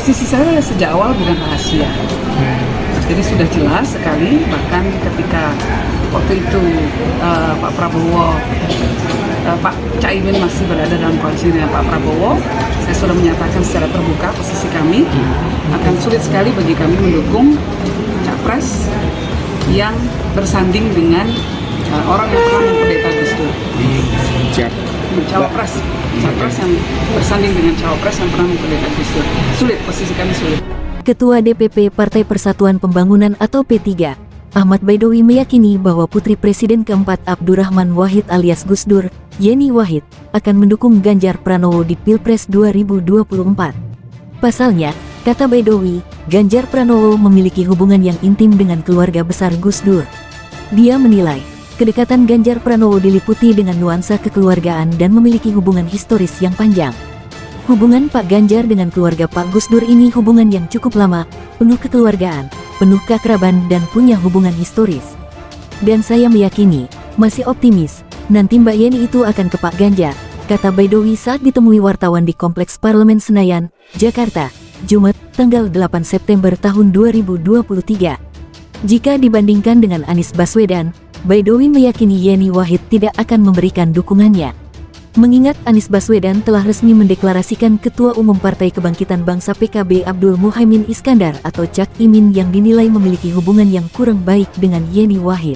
Posisi saya sejak awal bukan rahasia. Jadi sudah jelas sekali, bahkan ketika waktu itu Pak Prabowo, Pak Caimin masih berada dalam koalisi dengan Pak Prabowo, saya sudah menyatakan secara terbuka posisi kami akan sulit sekali bagi kami mendukung capres yang bersanding dengan orang yang pernah mengkudeta Gus Dur. Capres yang bersanding dengan cawapres yang pernah mengkudeta Gus Dur. Sulit, posisi kami sulit. Ketua DPP Partai Persatuan Pembangunan atau P3, Ahmad Baidowi meyakini bahwa putri Presiden keempat Abdurrahman Wahid alias Gus Dur, Yeni Wahid, akan mendukung Ganjar Pranowo di Pilpres 2024. Pasalnya, kata Baidowi, Ganjar Pranowo memiliki hubungan yang intim dengan keluarga besar Gus Dur. Dia menilai, kedekatan Ganjar Pranowo diliputi dengan nuansa kekeluargaan dan memiliki hubungan historis yang panjang. Hubungan Pak Ganjar dengan keluarga Pak Gus Dur ini hubungan yang cukup lama, penuh kekeluargaan, penuh keakraban dan punya hubungan historis. Dan saya meyakini, masih optimis, nanti Mbak Yeni itu akan ke Pak Ganjar, kata Baidowi saat ditemui wartawan di Kompleks Parlemen Senayan, Jakarta, Jumat, tanggal 8 September tahun 2023. Jika dibandingkan dengan Anies Baswedan, Baidowi meyakini Yeni Wahid tidak akan memberikan dukungannya. Mengingat Anies Baswedan telah resmi mendeklarasikan Ketua Umum Partai Kebangkitan Bangsa PKB Abdul Muhaimin Iskandar atau Cak Imin yang dinilai memiliki hubungan yang kurang baik dengan Yeni Wahid.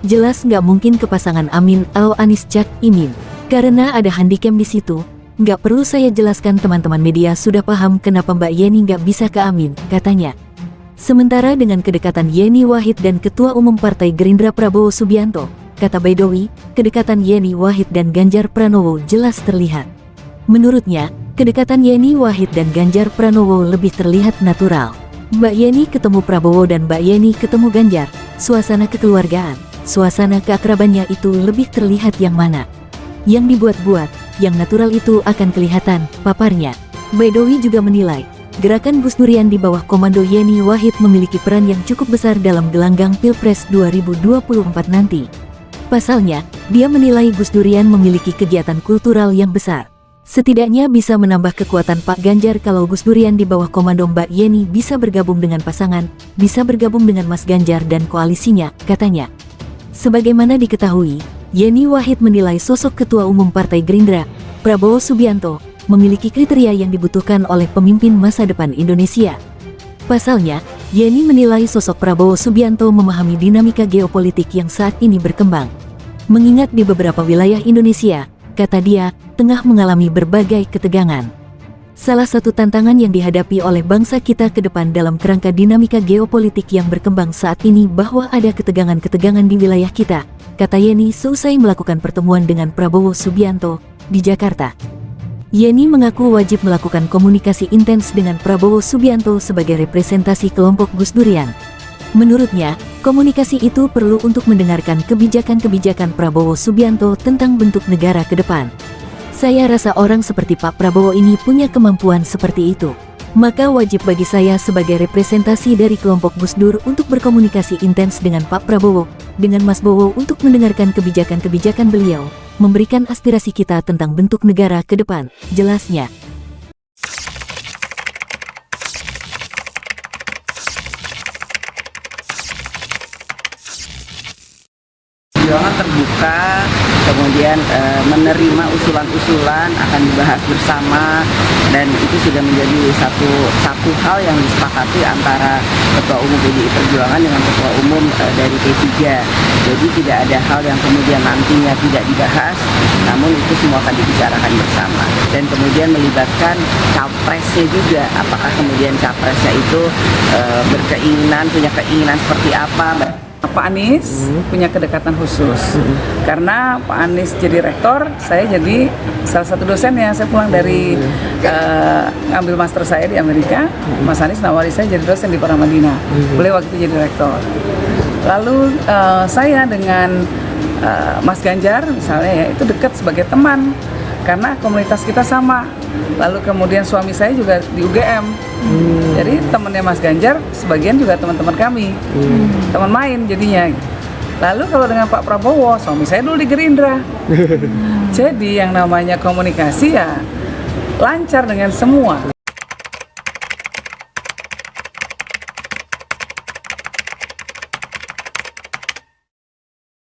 Jelas nggak mungkin ke pasangan Amin atau Anies Cak Imin, karena ada handicap di situ. Nggak perlu saya jelaskan, teman-teman media sudah paham kenapa Mbak Yeni nggak bisa ke Amin, katanya. Sementara dengan kedekatan Yeni Wahid dan Ketua Umum Partai Gerindra Prabowo Subianto, kata Baidowi, kedekatan Yeni Wahid dan Ganjar Pranowo jelas terlihat. Menurutnya, kedekatan Yeni Wahid dan Ganjar Pranowo lebih terlihat natural. Mbak Yeni ketemu Prabowo dan Mbak Yeni ketemu Ganjar, suasana kekeluargaan, suasana keakrabannya itu lebih terlihat yang mana? Yang dibuat-buat, yang natural itu akan kelihatan, paparnya. Baidowi juga menilai, gerakan Gus Durian di bawah komando Yeni Wahid memiliki peran yang cukup besar dalam gelanggang Pilpres 2024 nanti. Pasalnya, dia menilai Gus Durian memiliki kegiatan kultural yang besar. Setidaknya bisa menambah kekuatan Pak Ganjar kalau Gus Durian di bawah komando Mbak Yeni bisa bergabung dengan pasangan, bisa bergabung dengan Mas Ganjar dan koalisinya, katanya. Sebagaimana diketahui, Yeni Wahid menilai sosok Ketua Umum Partai Gerindra, Prabowo Subianto, memiliki kriteria yang dibutuhkan oleh pemimpin masa depan Indonesia. Pasalnya, Yeni menilai sosok Prabowo Subianto memahami dinamika geopolitik yang saat ini berkembang. Mengingat di beberapa wilayah Indonesia, kata dia, tengah mengalami berbagai ketegangan. Salah satu tantangan yang dihadapi oleh bangsa kita ke depan dalam kerangka dinamika geopolitik yang berkembang saat ini bahwa ada ketegangan-ketegangan di wilayah kita, kata Yeni seusai melakukan pertemuan dengan Prabowo Subianto di Jakarta. Yeni mengaku wajib melakukan komunikasi intens dengan Prabowo Subianto sebagai representasi kelompok Gus Durian. Menurutnya, komunikasi itu perlu untuk mendengarkan kebijakan-kebijakan Prabowo Subianto tentang bentuk negara ke depan. Saya rasa orang seperti Pak Prabowo ini punya kemampuan seperti itu. Maka wajib bagi saya sebagai representasi dari kelompok Gus Dur untuk berkomunikasi intens dengan Pak Prabowo, dengan Mas Bowo untuk mendengarkan kebijakan-kebijakan beliau, memberikan aspirasi kita tentang bentuk negara ke depan, jelasnya. Perjuangan terbuka, kemudian menerima usulan-usulan akan dibahas bersama, dan itu sudah menjadi satu hal yang disepakati antara Ketua Umum PDI Perjuangan dengan Ketua Umum dari P3. Jadi tidak ada hal yang kemudian nantinya tidak dibahas, namun itu semua akan dibicarakan bersama. Dan kemudian melibatkan capresnya juga, apakah kemudian capresnya itu punya keinginan seperti apa. Pak Anies punya kedekatan khusus karena Pak Anies jadi rektor, saya jadi salah satu dosennya. Saya pulang dari ngambil master saya di Amerika, Mas Anies nawari saya jadi dosen di Paramadina. Beliau waktu itu jadi rektor. Lalu saya dengan Mas Ganjar misalnya ya itu dekat sebagai teman karena komunitas kita sama. Lalu kemudian suami saya juga di UGM. Jadi temannya Mas Ganjar sebagian juga teman-teman kami, teman main jadinya. Lalu kalau dengan Pak Prabowo, suami saya dulu di Gerindra. Jadi yang namanya komunikasi ya lancar dengan semua.